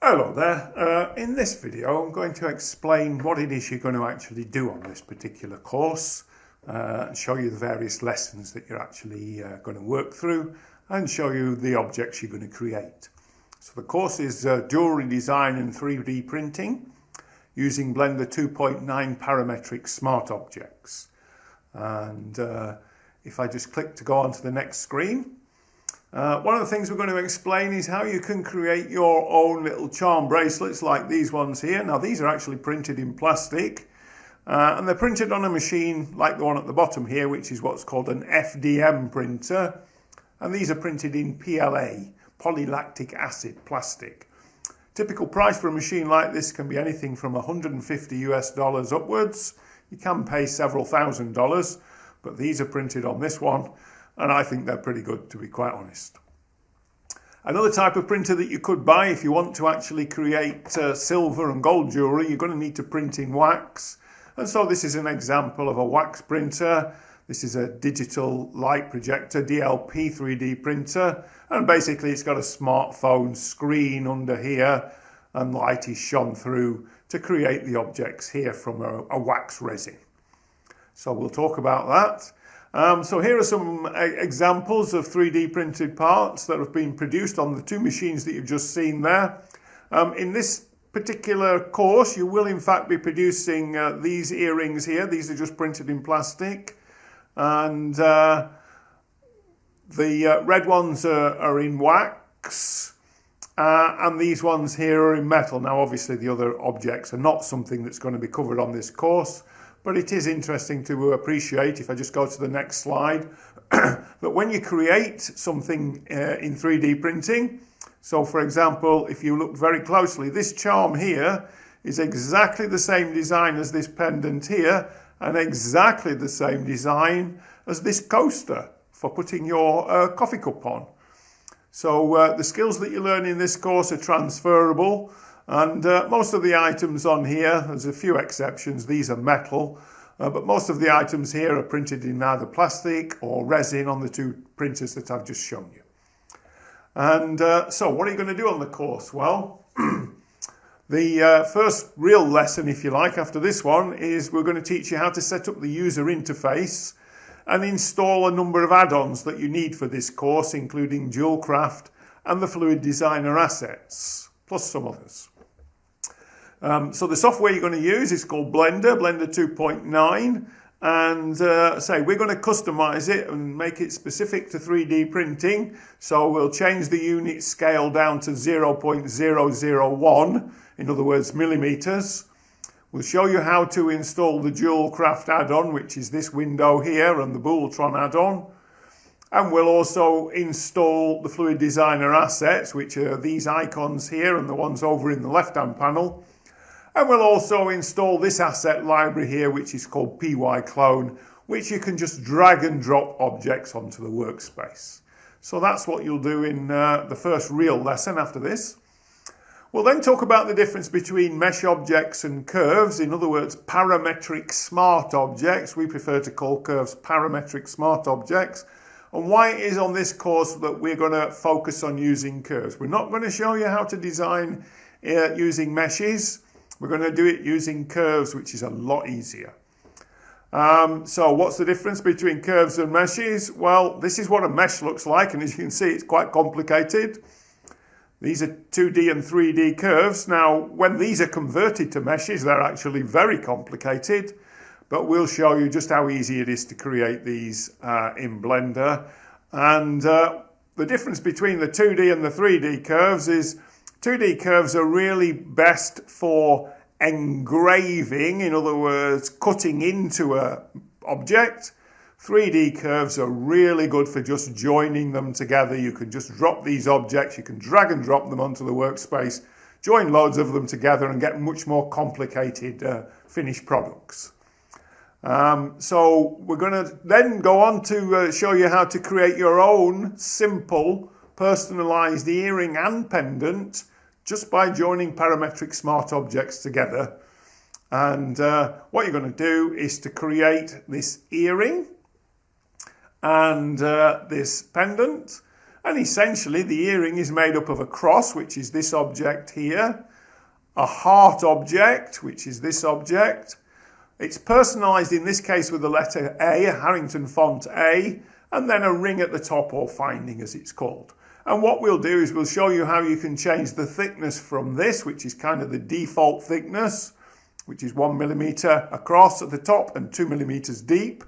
Hello there. In this video I'm going to explain what it is you're going to actually do on this particular course and show you the various lessons that you're actually going to work through and show you the objects you're going to create. So the course is jewellery design and 3D printing using Blender 2.9 parametric smart objects. And if I just click to go on to the next screen, one of the things we're going to explain is how you can create your own little charm bracelets like these ones here. Now these are actually printed in plastic and they're printed on a machine like the one at the bottom here, which is what's called an FDM printer, and these are printed in PLA, polylactic acid plastic. Typical price for a machine like this can be anything from $150 upwards. You can pay several $1,000s, but these are printed on this one and I think they're pretty good, to be quite honest. Another type of printer that you could buy if you want to actually create silver and gold jewellery, you're going to need to print in wax. And so this is an example of a wax printer. This is a digital light projector, DLP 3D printer. And basically it's got a smartphone screen under here and light is shone through to create the objects here from a wax resin. So we'll talk about that. So here are some examples of 3D printed parts that have been produced on the two machines that you've just seen there. In this particular course, you will in fact be producing these earrings here. These are just printed in plastic. And the red ones are in wax. And these ones here are in metal. Now obviously the other objects are not something that's going to be covered on this course. But it is interesting to appreciate, if I just go to the next slide, that when you create something in 3D printing, so for example, if you look very closely, this charm here is exactly the same design as this pendant here, and exactly the same design as this coaster for putting your coffee cup on. So the skills that you learn in this course are transferable. And most of the items on here, there's a few exceptions, these are metal, but most of the items here are printed in either plastic or resin on the two printers that I've just shown you. And so what are you going to do on the course? Well, the first real lesson, if you like, after this one is we're going to teach you how to set up the user interface and install a number of add-ons that you need for this course, including Jewelcraft and the Fluid Designer assets, plus some others. So the software you're going to use is called Blender 2.9, and we're going to customize it and make it specific to 3D printing. So we'll change the unit scale down to 0.001, in other words millimeters. We'll show you how to install the Jewelcraft add-on, which is this window here, and the Booltron add-on. And we'll also install the Fluid Designer assets, which are these icons here and the ones over in the left-hand panel. And we'll also install this asset library here, which is called PyClone, which you can just drag and drop objects onto the workspace. So that's what you'll do in the first real lesson after this. We'll then talk about the difference between mesh objects and curves, in other words, parametric smart objects. We prefer to call curves parametric smart objects. And why it is on this course that we're going to focus on using curves. We're not going to show you how to design using meshes. We're going to do it using curves, which is a lot easier. So what's the difference between curves and meshes? Well, this is what a mesh looks like, and as you can see, it's quite complicated. These are 2D and 3D curves. Now, when these are converted to meshes, they're actually very complicated. But we'll show you just how easy it is to create these in Blender. And the difference between the 2D and the 3D curves is 2D curves are really best for engraving, in other words, cutting into an object. 3D curves are really good for just joining them together. You can just drop these objects, you can drag and drop them onto the workspace, join loads of them together and get much more complicated finished products. So we're going to then go on to show you how to create your own simple personalized earring and pendant just by joining parametric smart objects together. And what you're going to do is to create this earring and this pendant. And essentially the earring is made up of a cross, which is this object here, a heart object, which is this object. It's personalised in this case with the letter A, a Harrington font A, and then a ring at the top, or finding as it's called. And what we'll do is we'll show you how you can change the thickness from this, which is kind of the default thickness, which is 1 millimetre across at the top and 2 millimetres deep,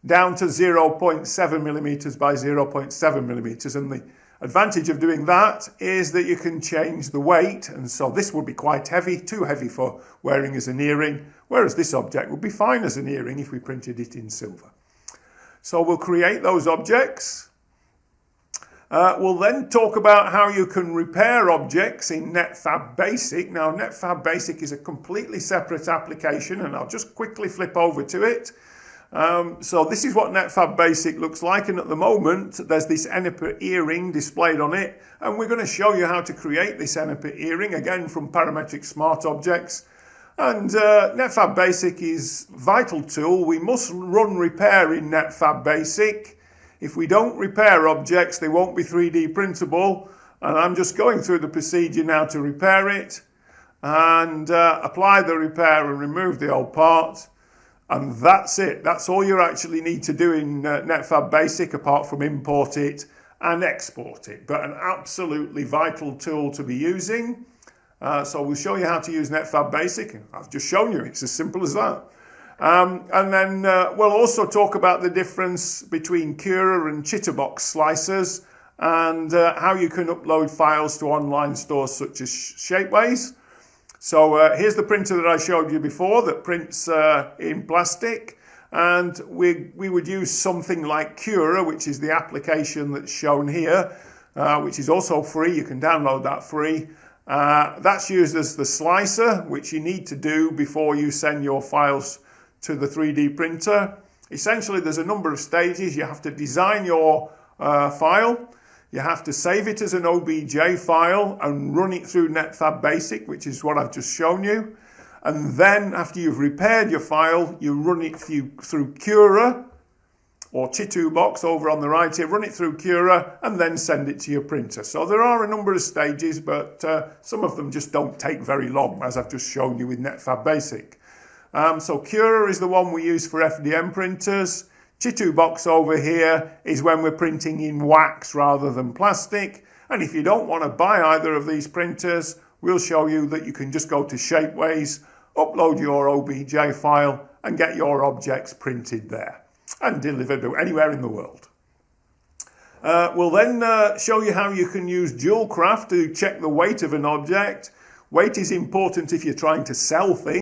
down to 0.7 millimetres by 0.7 millimetres. And the advantage of doing that is that you can change the weight, and so this would be quite heavy, too heavy for wearing as an earring, whereas this object would be fine as an earring if we printed it in silver. So we'll create those objects. We'll then talk about how you can repair objects in NetFab Basic. Now, NetFab Basic is a completely separate application, and I'll just quickly flip over to it. So this is what NetFab Basic looks like, and at the moment there's this Enipa earring displayed on it, and we're going to show you how to create this Enipa earring, again from Parametric Smart Objects. And NetFab Basic is a vital tool. We must run repair in NetFab Basic. If we don't repair objects, they won't be 3D printable, and I'm just going through the procedure now to repair it, and apply the repair and remove the old part. And that's it. That's all you actually need to do in NetFab Basic, apart from import it and export it. But an absolutely vital tool to be using. So we'll show you how to use NetFab Basic. I've just shown you. It's as simple as that. And then we'll also talk about the difference between Cura and Chitterbox slicers, and how you can upload files to online stores such as Shapeways. So here's the printer that I showed you before that prints in plastic, and we would use something like Cura, which is the application that's shown here, which is also free. You can download that free. That's used as the slicer, which you need to do before you send your files to the 3D printer. Essentially, there's a number of stages. You have to design your file. You have to save it as an OBJ file and run it through NetFab Basic, which is what I've just shown you. And then after you've repaired your file, you run it through Cura or Chitterbox over on the right here. Run it through Cura and then send it to your printer. So there are a number of stages, but some of them just don't take very long, as I've just shown you with NetFab Basic. So Cura is the one we use for FDM printers. Chitterbox over here is when we're printing in wax rather than plastic. And if you don't want to buy either of these printers, we'll show you that you can just go to Shapeways, upload your OBJ file and get your objects printed there and delivered anywhere in the world. We'll then show you how you can use Jewelcraft to check the weight of an object. Weight is important if you're trying to sell things.